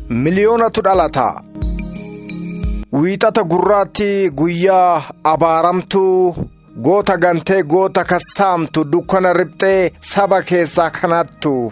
miliyoonatu dhalata. Wiixata gurraatti guyyaa abaaramtuu goota gantee goota kassaamtu dukkana riphxee saba keessaa kanattu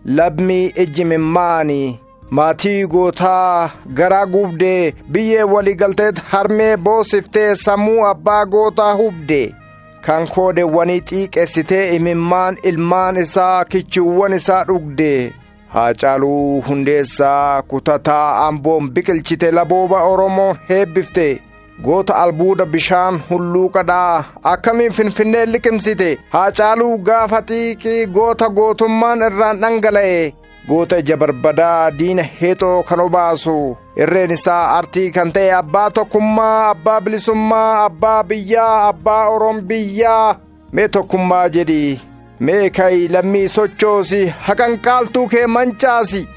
lammii ejjimimmaani maatii gootaa garaa gubdee biyyee waliigalteet harmee boosiftee sammuu abbaa gootaa hubde kan koodewwanii xiiqessitee imimmaan ilmaan isaa kichuuwwan isaa dhugde. Haacaaluu Hundeessaa kutataa Amboon biqilchite labooba Oromoon heebbifte goota albuuda bishaan hulluuqadhaa akkamiin Finfinnee liqimsite. Haacaaluu gaafa xiiqii goota gootummaan irraan dhangala'e goota ija barbadaa diina heexoo kan obaasu irreen isaa artii kan ta'e abbaa tokkummaa abbaa bilisummaa abbaa biyyaa abbaa Orombiyyaa mee tokkummaa jedhi. Mee kai lammii sochoosi haqanqaaltuu kee mancaasi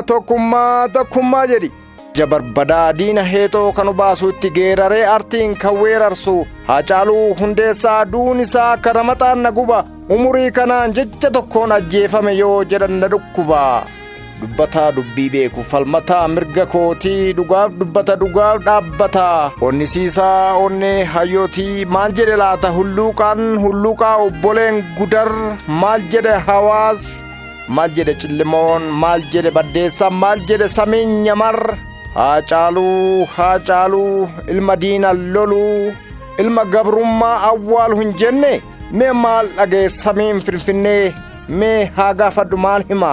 tokkummaa jedhi. Jabarbadaa diina heexoo kan obaasu itti geeraree artiin kan weerarsu Haacaaluu Hundeessaa duun isaa akka ramaxaan na guba umurii kanaan jecha tokkoon ajjeefame yoo jedhan na dhukkuba. Dubbataa dubbii beeku falmataa mirga kootii dhugaaf dubbata dhugaaf dhaabbata. Onnisiisaa onnee hayyootii maal jedhe laata hulluuqaa obboleen gudar maal jedhe hawaas maal jedhe cillimoon maal jedhe baddeessa maal jedhe samiin nyamar. Haacaaluu ilma diina loluu ilma gabrummaa awwaalu hin jenne mee maal dhagee samiin Finfinnee mee haa gaafadhu maal hima.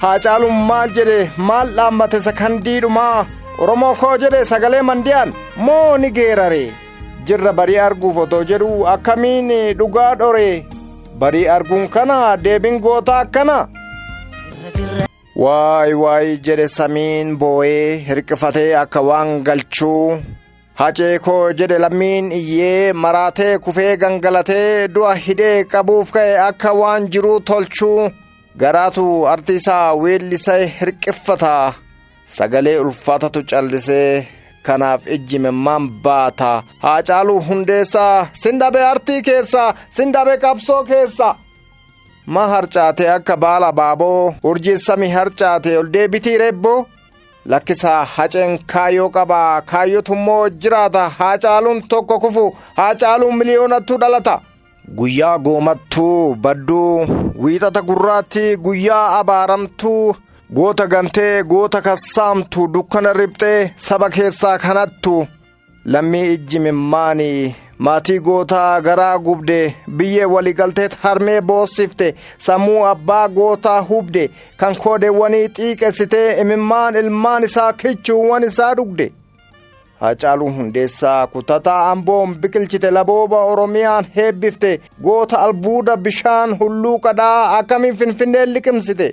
Haacaaluun maal jedhe maal dhaammate sakandiidhumaa Oromoo koo jedhe sagalee mandiyaan moo ni geerare jirra barii arguuf otoo jedhu akkamiin dhugaa dhore barii arguun kana deebiin gootaa akkana. Waay jedhe samiin boo'ee hirqifatee akka waan galchuu hacee koo jedhe lammiin iyyee maraatee kufee gangalatee du'a hidhee qabuuf ka'e akka waan jiruu tolchuu. Garaatu artiisaa weellisee hirqiffata sagalee ulfaatatu callisee kanaaf ejjimimmaan baata. Haacaaluu Hundeessaa sindhabee artii keessaa sindhabee qabsoo keessaa ma harcaate akka baala baaboo urjiissami harcaate ol deebitii reebboo lakkisaa haceen kaayyoo qabaa kaayyotummoo jiraata. Haacaaluun tokko kufu Haacaaluun miliyoonattuu dhalata. Guyyaa goomattuu badduu wiixata gurraatti guyyaa abaaramtuu goota gantee goota kassaamtu dukkana riphxee saba keessaa kanattu lammii ejjimimmaani maatii gootaa garaa gubde biyyee waliigalteet harmee boosifte sammuu abbaa gootaa hubde kan koodewwanii xiiqessitee imimmaan ilmaan isaa kichuuwwan isaa dhugde. Haacaaluu Hundeessaa kutataa Amboon biqilchite labooba Oromiyaan heebbifte goota albuuda bishaan hulluuqadhaa akkamiin Finfinnee liqimsite.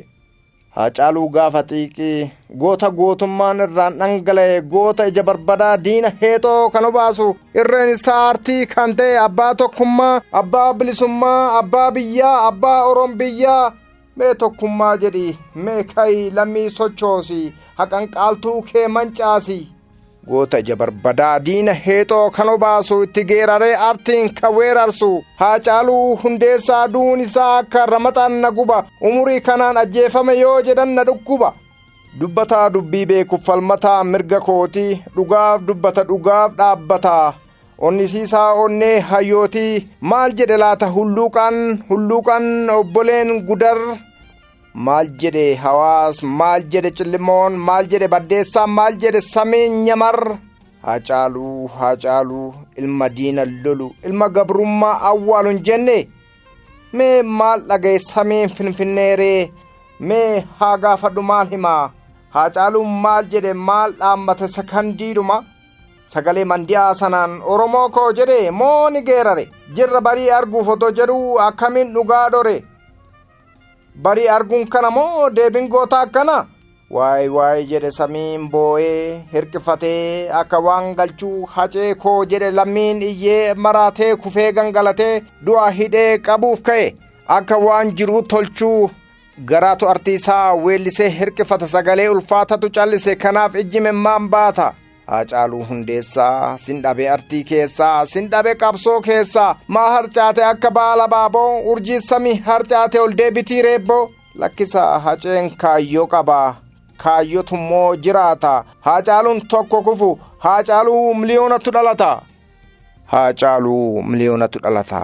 Haacaaluu gaafa xiiqii goota gootummaan irraan dhangala'e goota ija barbadaa diina heexoo kan obaasu irreen isaa artii kan ta'e abbaa tokkummaa abbaa bilisummaa abbaa biyyaa abbaa Orombiyyaa mee tokkummaa jedhi. Mee kai lammii sochoosi haqanqaaltuu kee mancaasi. Goota ija barbadaa diina heexoo kan obaasu itti geeraree artiin kan weerarsu Haacaaluu Hundeessaa duun isaa akka ramaxaan na guba umurii kanaan ajjeefame yoo jedhan na dhukkuba. Dubbataa dubbii beeku falmataa mirga kootii dhugaaf dubbata dhugaaf dhaabbata. Onnisiisaa onnee hayyootii maal jedhe laata hulluuqaan obboleen gudar maal jedhe hawaas maal jedhe cillimoon maal jedhe baddeessaa maal jedhe samiin nyamar. Haacaaluu ilma diina lolu ilma gabrummaa awwaalu hin jenne mee maal dhagee samiin Finfinneeree mee haa gaafadhu maal himaa. Haacaaluun maal jedhe maal dhaammate sakandiidhuma sagalee mandiyaa sanaan Oromoo koo jedhe moo ni geerare jirra barii arguuf otoo jedhu akkamiin dhugaa dhore barii arguun kana moo deebiin gootaa akkana. Waay jedhe samiin boo'ee hirqifatee akka waan galchuu hacee koo jedhe lammiin iyyee maraatee kufee gangalatee du'a hidhee qabuuf ka'e akka waan jiruu tolchuu. Garaatu artiisaa weellisee hirqifata sagalee ulfaatatu callise kanaaf ejjimimmaan baata. Haacaaluu Hundeessaa sindhabee artii keessaa sindhabee qabsoo keessaa maa harcaate akka baala baaboo urjiissami harcaate ol deebitii reebboo lakkisaa haceen kaayyoo qabaa kaayyotu immoo jiraata. Haacaaluun tokko kufu Haacaaluu miliyoonatu dhalata. Haacaaluu miliyoonatu dhalata.